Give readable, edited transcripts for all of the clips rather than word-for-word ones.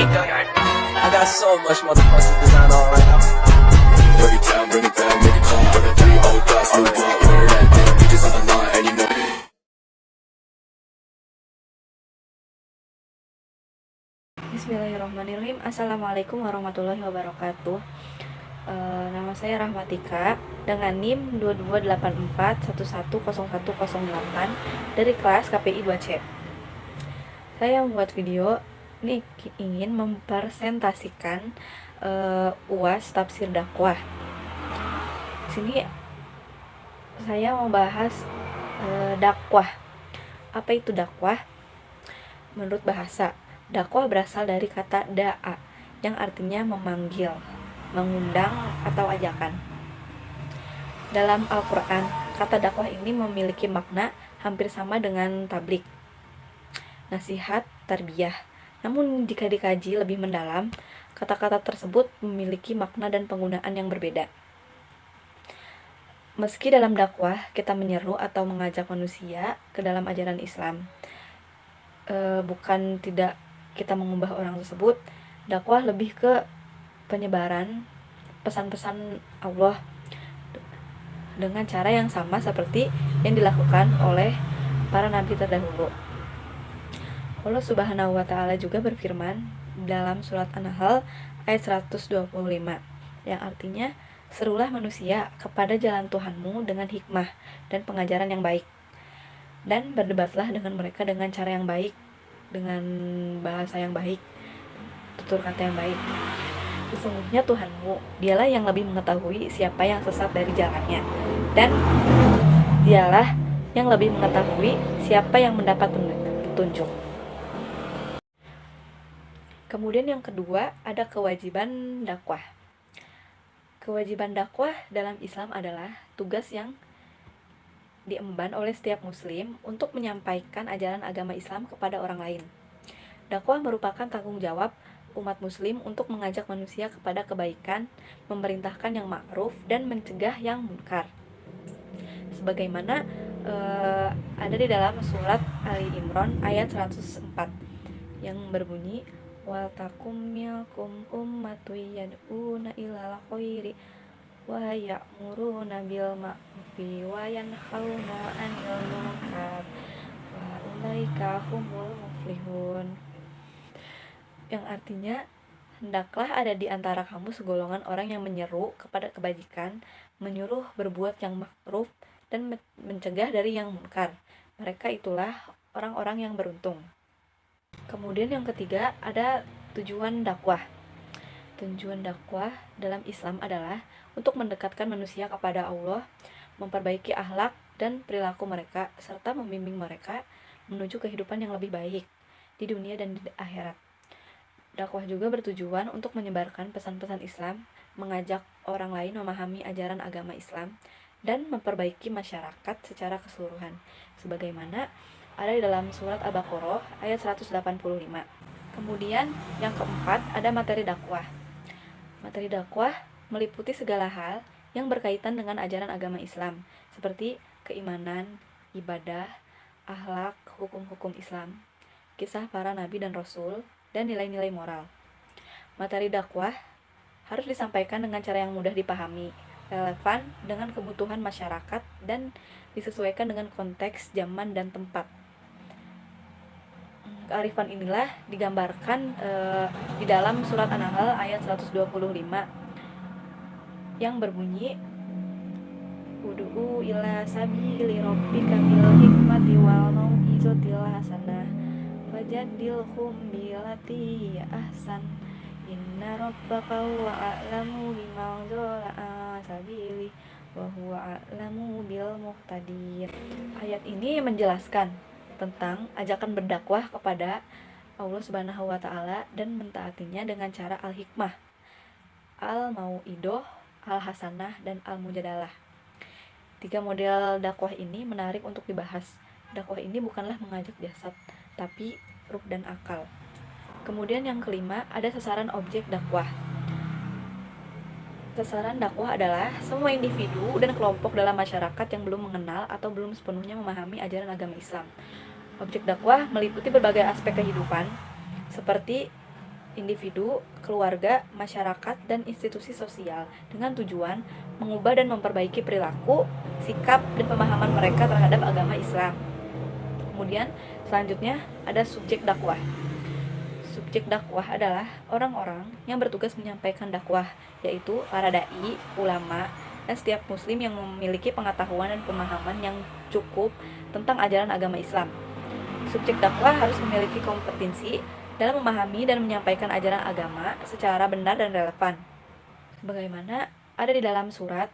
I got so much motherfucking design on right now. Break it down, bring it back, make it clap. Got that dirty old thoughts, new block, where that damn bitches on the line, and you know. Bismillahirrahmanirrahim. Assalamualaikum warahmatullahi wabarakatuh. Nama saya Rahmatika dengan NIM 2284110108 dari kelas KPI 2C. Saya membuat video ini ingin mempresentasikan UAS tafsir dakwah. Di sini saya mau bahas dakwah. Apa itu dakwah? Menurut bahasa, dakwah berasal dari kata da'a yang artinya memanggil, mengundang atau ajakan. Dalam Al-Quran, kata dakwah ini memiliki makna hampir sama dengan tablik, nasihat, tarbiyah. Namun jika dikaji lebih mendalam, kata-kata tersebut memiliki makna dan penggunaan yang berbeda. Meski dalam dakwah kita menyeru atau mengajak manusia ke dalam ajaran Islam, bukan tidak kita mengubah orang tersebut, dakwah lebih ke penyebaran pesan-pesan Allah dengan cara yang sama seperti yang dilakukan oleh para nabi terdahulu. Allah Subhanahu wa Ta'ala juga berfirman dalam surat An-Nahl ayat 125 yang artinya, serulah manusia kepada jalan Tuhanmu dengan hikmah dan pengajaran yang baik, dan berdebatlah dengan mereka dengan cara yang baik, dengan bahasa yang baik, tutur kata yang baik. Sesungguhnya Tuhanmu, dialah yang lebih mengetahui siapa yang sesat dari jalannya, dan dialah yang lebih mengetahui siapa yang mendapat petunjuk. Kemudian yang kedua, ada kewajiban dakwah. Kewajiban dakwah dalam Islam adalah tugas yang diemban oleh setiap muslim untuk menyampaikan ajaran agama Islam kepada orang lain. Dakwah merupakan tanggung jawab umat muslim untuk mengajak manusia kepada kebaikan, memerintahkan yang ma'ruf, dan mencegah yang munkar. Sebagaimana ada di dalam surat Ali Imran ayat 104 yang berbunyi, wal takum minkum ummatun yad'una ilal khairi wa ya'muruna bil ma'rufi wa yanhauna 'anil munkar wa ulaika humul muflihun. Yang artinya, hendaklah ada di antara kamu segolongan orang yang menyeru kepada kebajikan, menyuruh berbuat yang ma'ruf, dan mencegah dari yang munkar. Mereka itulah orang-orang yang beruntung. Kemudian yang ketiga, ada tujuan dakwah. Tujuan dakwah dalam Islam adalah untuk mendekatkan manusia kepada Allah, memperbaiki akhlak dan perilaku mereka, serta membimbing mereka menuju kehidupan yang lebih baik di dunia dan di akhirat. Dakwah juga bertujuan untuk menyebarkan pesan-pesan Islam, mengajak orang lain memahami ajaran agama Islam, dan memperbaiki masyarakat secara keseluruhan, sebagaimana ada di dalam surat Al-Baqarah ayat 185. Kemudian yang keempat, ada materi dakwah. Materi dakwah meliputi segala hal yang berkaitan dengan ajaran agama Islam, seperti keimanan, ibadah, akhlak, hukum-hukum Islam, kisah para nabi dan rasul, dan nilai-nilai moral. Materi dakwah harus disampaikan dengan cara yang mudah dipahami, relevan dengan kebutuhan masyarakat, dan disesuaikan dengan konteks, zaman, dan tempat. Kearifan inilah digambarkan di dalam surat An-Nahl ayat 125 yang berbunyi, ud'u ila sabili rabbika bil hikmati wal mau'izatil hasanah wajadilhum billati ahsan inna rabbaka huwa a'lamu biman dhalla an sabili wa huwa a'lamu bil muhtadin. Ayat ini menjelaskan tentang ajakan berdakwah kepada Allah Subhanahu wa Ta'ala dan mentaatinya dengan cara al-hikmah, al-mau'idoh, al-hasanah, dan al-mujadalah. 3 model dakwah ini menarik untuk dibahas. Dakwah ini bukanlah mengajak jasad, tapi ruh dan akal. Kemudian yang kelima, ada sasaran objek dakwah. Sasaran dakwah adalah semua individu dan kelompok dalam masyarakat yang belum mengenal atau belum sepenuhnya memahami ajaran agama Islam. Objek dakwah meliputi berbagai aspek kehidupan, seperti individu, keluarga, masyarakat, dan institusi sosial dengan tujuan mengubah dan memperbaiki perilaku, sikap, dan pemahaman mereka terhadap agama Islam. Kemudian selanjutnya ada subjek dakwah. Subjek dakwah adalah orang-orang yang bertugas menyampaikan dakwah, yaitu para dai, ulama, dan setiap muslim yang memiliki pengetahuan dan pemahaman yang cukup tentang ajaran agama Islam. Subjek dakwah harus memiliki kompetensi dalam memahami dan menyampaikan ajaran agama secara benar dan relevan. Sebagaimana ada di dalam surat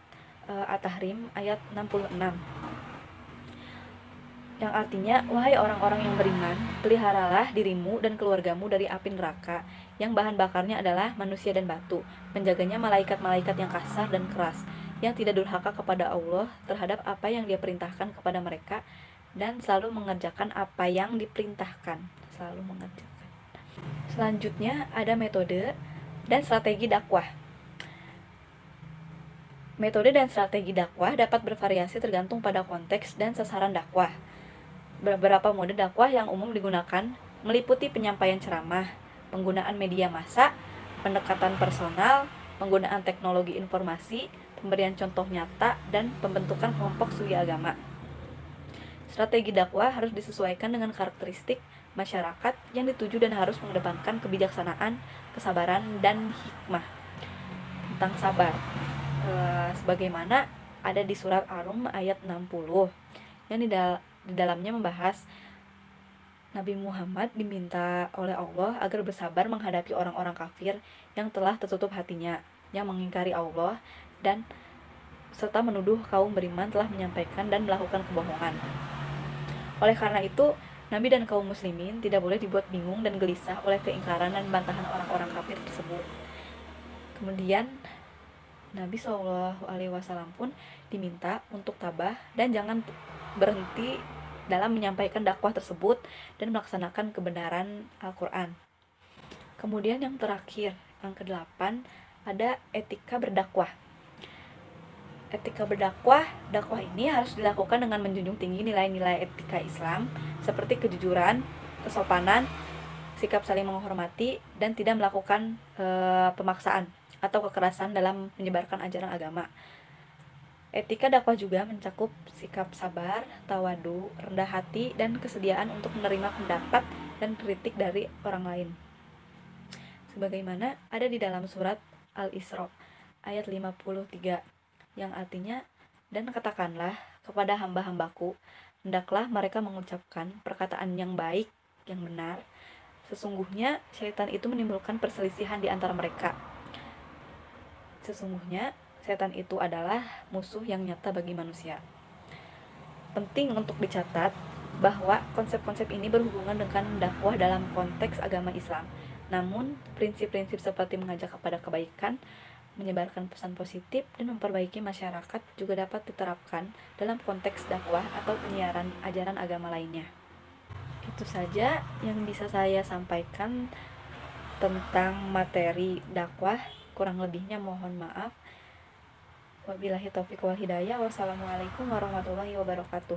At-Tahrim ayat 66. Yang artinya, wahai orang-orang yang beriman, peliharalah dirimu dan keluargamu dari api neraka, yang bahan bakarnya adalah manusia dan batu, menjaganya malaikat-malaikat yang kasar dan keras, yang tidak durhaka kepada Allah terhadap apa yang Dia perintahkan kepada mereka, dan selalu mengerjakan apa yang diperintahkan. Selanjutnya ada metode dan strategi dakwah. Metode dan strategi dakwah dapat bervariasi tergantung pada konteks dan sasaran dakwah. Beberapa mode dakwah yang umum digunakan meliputi penyampaian ceramah, penggunaan media massa, pendekatan personal, penggunaan teknologi informasi, pemberian contoh nyata, dan pembentukan kelompok studi agama. Strategi dakwah harus disesuaikan dengan karakteristik masyarakat yang dituju dan harus mengedepankan kebijaksanaan, kesabaran, dan hikmah. Tentang sabar, sebagaimana ada di surat Ar-Rum ayat 60 yang di dalamnya membahas Nabi Muhammad diminta oleh Allah agar bersabar menghadapi orang-orang kafir yang telah tertutup hatinya, yang mengingkari Allah dan serta menuduh kaum beriman telah menyampaikan dan melakukan kebohongan. Oleh karena itu, Nabi dan kaum muslimin tidak boleh dibuat bingung dan gelisah oleh keingkaran dan bantahan orang-orang kafir tersebut. Kemudian Nabi SAW pun diminta untuk tabah dan jangan berhenti dalam menyampaikan dakwah tersebut dan melaksanakan kebenaran Al-Quran. Kemudian yang terakhir, yang ke-8, ada etika berdakwah. Etika berdakwah, dakwah ini harus dilakukan dengan menjunjung tinggi nilai-nilai etika Islam seperti kejujuran, kesopanan, sikap saling menghormati, dan tidak melakukan pemaksaan atau kekerasan dalam menyebarkan ajaran agama. Etika dakwah juga mencakup sikap sabar, tawadu, rendah hati, dan kesediaan untuk menerima pendapat dan kritik dari orang lain. Sebagaimana ada di dalam surat Al-Isra ayat 53 yang artinya, dan katakanlah kepada hamba-hambaku, hendaklah mereka mengucapkan perkataan yang baik, yang benar. Sesungguhnya syaitan itu menimbulkan perselisihan di antara mereka. Sesungguhnya setan itu adalah musuh yang nyata bagi manusia. Penting untuk dicatat bahwa konsep-konsep ini berhubungan dengan dakwah dalam konteks agama Islam. Namun, prinsip-prinsip seperti mengajak kepada kebaikan, menyebarkan pesan positif, dan memperbaiki masyarakat juga dapat diterapkan dalam konteks dakwah atau penyiaran ajaran agama lainnya. Itu saja yang bisa saya sampaikan tentang materi dakwah. Kurang lebihnya mohon maaf. Wabillahi taufiq wal hidayah. Wassalamualaikum warahmatullahi wabarakatuh.